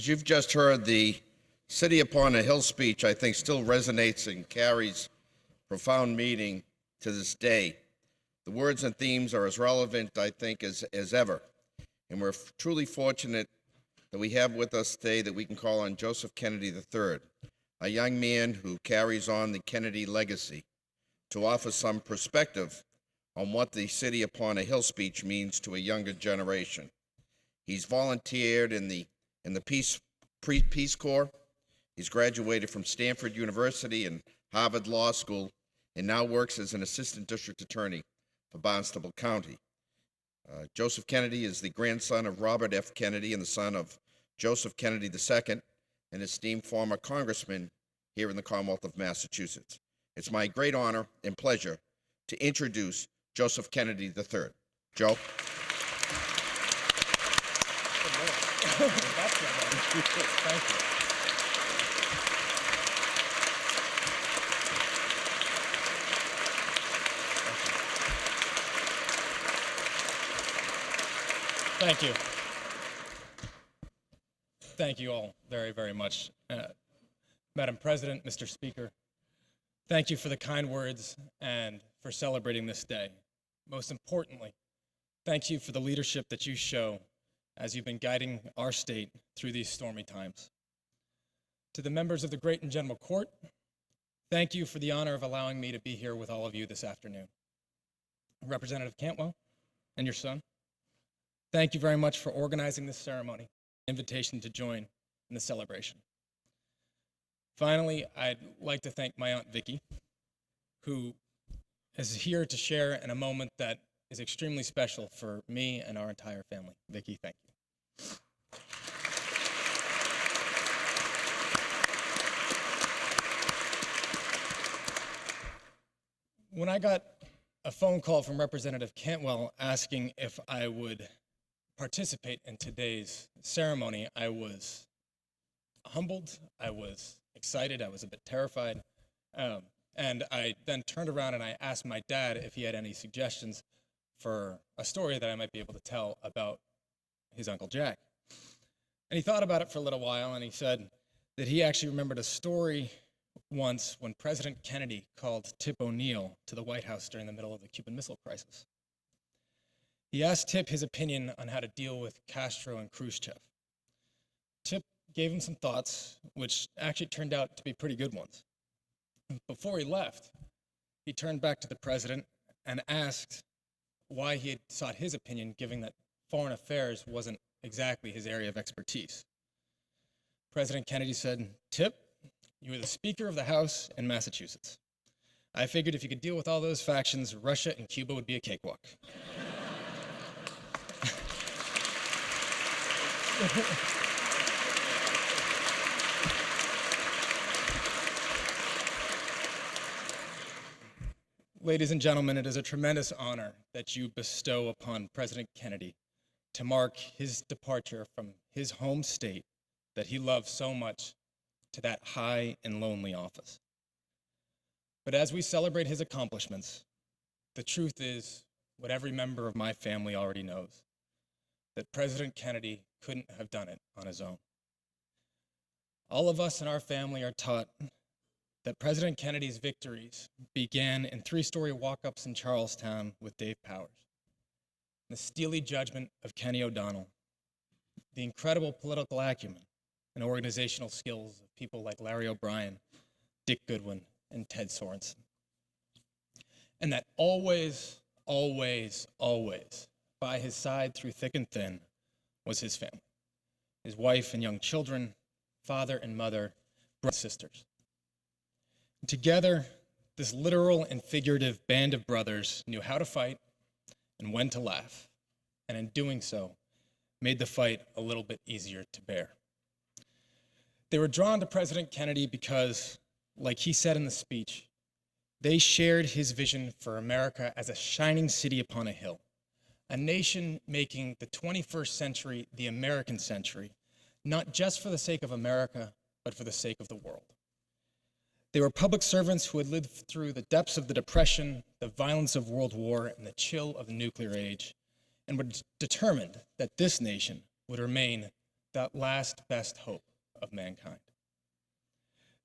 As you've just heard, the City Upon a Hill speech, I think, still resonates and carries profound meaning to this day. The words and themes are as relevant, I think, as ever. And we're truly fortunate that we have with us today that we can call on Joseph Kennedy III, a young man who carries on the Kennedy legacy, to offer some perspective on what the City Upon a Hill speech means to a younger generation. He's volunteered in the Peace Corps. He's graduated from Stanford University and Harvard Law School, and now works as an assistant district attorney for Barnstable County. Joseph Kennedy is the grandson of Robert F. Kennedy and the son of Joseph Kennedy II, an esteemed former congressman here in the Commonwealth of Massachusetts. It's my great honor and pleasure to introduce Joseph Kennedy III. Joe. Thank you. Thank you. Thank you all very, very much. Madam President, Mr. Speaker, thank you for the kind words and for celebrating this day. Most importantly, thank you for the leadership that you show as you've been guiding our state through these stormy times. To the members of the Great and General Court, thank you for the honor of allowing me to be here with all of you this afternoon. Representative Cantwell and your son, thank you very much for organizing this ceremony, invitation to join in the celebration. Finally, I'd like to thank my Aunt Vicki, who is here to share in a moment that is extremely special for me and our entire family. Vicki, thank you. When I got a phone call from Representative Cantwell asking if I would participate in today's ceremony, I was humbled, I was excited, I was a bit terrified, and I then turned around and I asked my dad if he had any suggestions for a story that I might be able to tell about his Uncle Jack. And he thought about it for a little while, and he said that he actually remembered a story once when President Kennedy called Tip O'Neill to the White House during the middle of the Cuban Missile Crisis. He asked Tip his opinion on how to deal with Castro and Khrushchev. Tip gave him some thoughts, which actually turned out to be pretty good ones. Before he left, he turned back to the president and asked why he had sought his opinion, given that foreign affairs wasn't exactly his area of expertise. President Kennedy said, "Tip, you were the Speaker of the House in Massachusetts. I figured if you could deal with all those factions, Russia and Cuba would be a cakewalk." Ladies and gentlemen, it is a tremendous honor that you bestow upon President Kennedy to mark his departure from his home state that he loved so much to that high and lonely office. But as we celebrate his accomplishments, the truth is what every member of my family already knows, that President Kennedy couldn't have done it on his own. All of us in our family are taught that President Kennedy's victories began in three-story walk-ups in Charlestown with Dave Powers, the steely judgment of Kenny O'Donnell, the incredible political acumen and organizational skills of people like Larry O'Brien, Dick Goodwin, and Ted Sorensen. And that always, always, always, by his side through thick and thin, was his family, his wife and young children, father and mother, brothers and sisters. Together, this literal and figurative band of brothers knew how to fight and when to laugh, and in doing so, made the fight a little bit easier to bear. They were drawn to President Kennedy because, like he said in the speech, they shared his vision for America as a shining city upon a hill, a nation making the 21st century the American century, not just for the sake of America, but for the sake of the world. They were public servants who had lived through the depths of the Depression, the violence of World War, and the chill of the nuclear age, and were determined that this nation would remain that last best hope of mankind.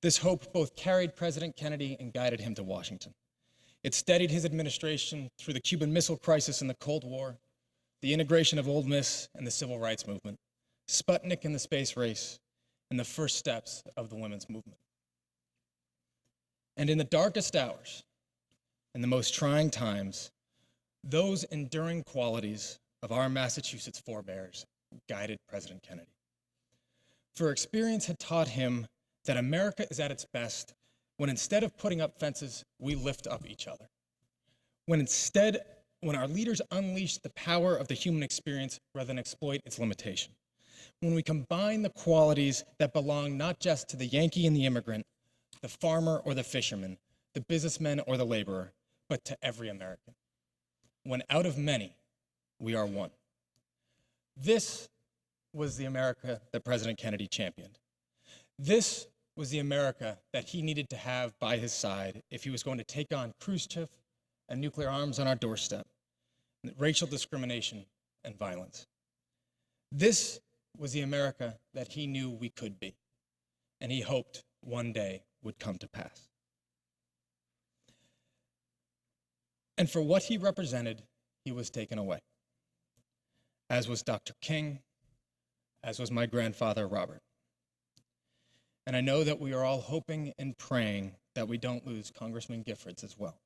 This hope both carried President Kennedy and guided him to Washington. It steadied his administration through the Cuban Missile Crisis and the Cold War, the integration of Old Miss and the Civil Rights Movement, Sputnik and the space race, and the first steps of the women's movement. And in the darkest hours, in the most trying times, those enduring qualities of our Massachusetts forebears guided President Kennedy. For experience had taught him that America is at its best when instead of putting up fences, we lift up each other. When our leaders unleash the power of the human experience rather than exploit its limitation. When we combine the qualities that belong not just to the Yankee and the immigrant, the farmer or the fisherman, the businessman or the laborer, but to every American. When out of many, we are one. This was the America that President Kennedy championed. This was the America that he needed to have by his side if he was going to take on Khrushchev and nuclear arms on our doorstep, racial discrimination and violence. This was the America that he knew we could be, and he hoped one day would come to pass. And for what he represented, he was taken away, as was Dr. King, as was my grandfather, Robert. And I know that we are all hoping and praying that we don't lose Congressman Giffords as well.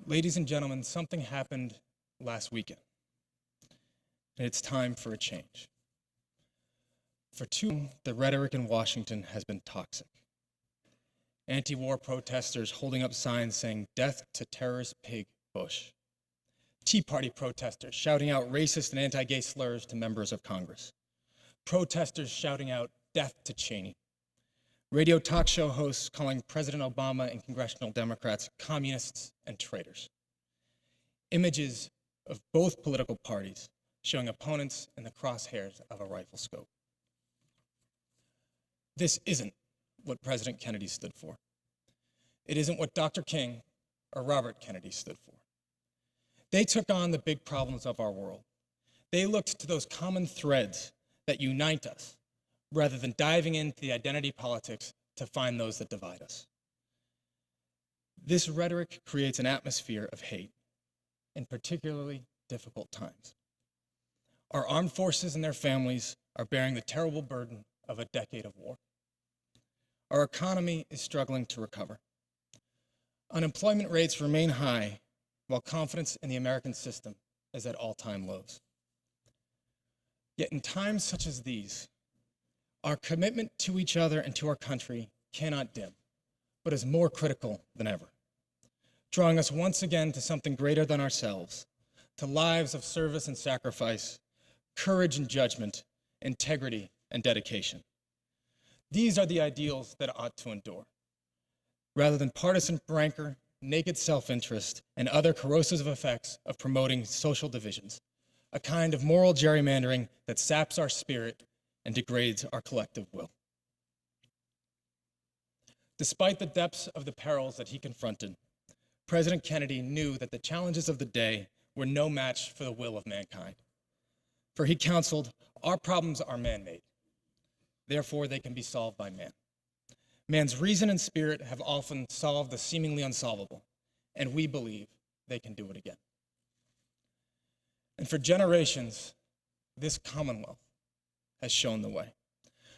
Ladies and gentlemen, something happened last weekend, and it's time for a change. For too long, the rhetoric in Washington has been toxic. Anti-war protesters holding up signs saying, "Death to terrorist pig Bush." Tea Party protesters shouting out racist and anti-gay slurs to members of Congress. Protesters shouting out, "Death to Cheney." Radio talk show hosts calling President Obama and congressional Democrats communists and traitors. Images of both political parties showing opponents in the crosshairs of a rifle scope. This isn't what President Kennedy stood for. It isn't what Dr. King or Robert Kennedy stood for. They took on the big problems of our world. They looked to those common threads that unite us, rather than diving into the identity politics to find those that divide us. This rhetoric creates an atmosphere of hate in particularly difficult times. Our armed forces and their families are bearing the terrible burden of a decade of war. Our economy is struggling to recover. Unemployment rates remain high, while confidence in the American system is at all-time lows. Yet in times such as these, our commitment to each other and to our country cannot dim, but is more critical than ever, drawing us once again to something greater than ourselves, to lives of service and sacrifice, courage and judgment, integrity and dedication. These are the ideals that ought to endure, rather than partisan rancor, naked self-interest, and other corrosive effects of promoting social divisions, a kind of moral gerrymandering that saps our spirit and degrades our collective will. Despite the depths of the perils that he confronted, President Kennedy knew that the challenges of the day were no match for the will of mankind. For he counseled, "Our problems are man-made. Therefore, they can be solved by man. Man's reason and spirit have often solved the seemingly unsolvable, and we believe they can do it again." And for generations, this Commonwealth has shown the way.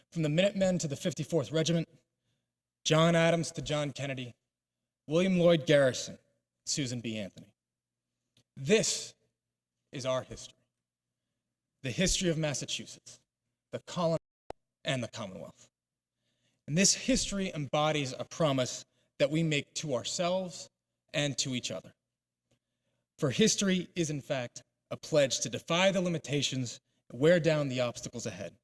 From the Minutemen to the 54th Regiment, John Adams to John Kennedy, William Lloyd Garrison, Susan B. Anthony. This is our history. The history of Massachusetts, the colony, and the Commonwealth. And this history embodies a promise that we make to ourselves and to each other. For history is, in fact, a pledge to defy the limitations, wear down the obstacles ahead.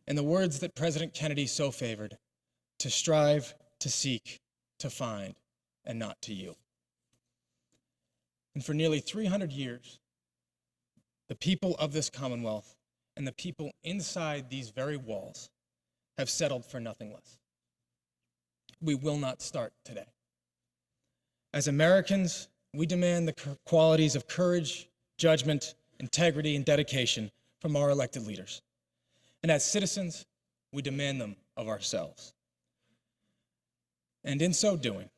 In the words that President Kennedy so favored, to strive, to seek, to find, and not to yield. And for nearly 300 years, the people of this Commonwealth and the people inside these very walls have settled for nothing less. We will not start today. As Americans, we demand the qualities of courage, judgment, integrity, and dedication from from our elected leaders. And as citizens, we demand them of ourselves. And in so doing,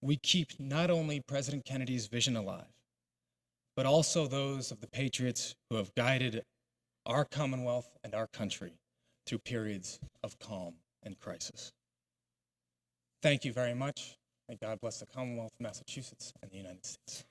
we keep not only President Kennedy's vision alive, but also those of the patriots who have guided our Commonwealth and our country through periods of calm and crisis. Thank you very much, and God bless the Commonwealth of Massachusetts and the United States.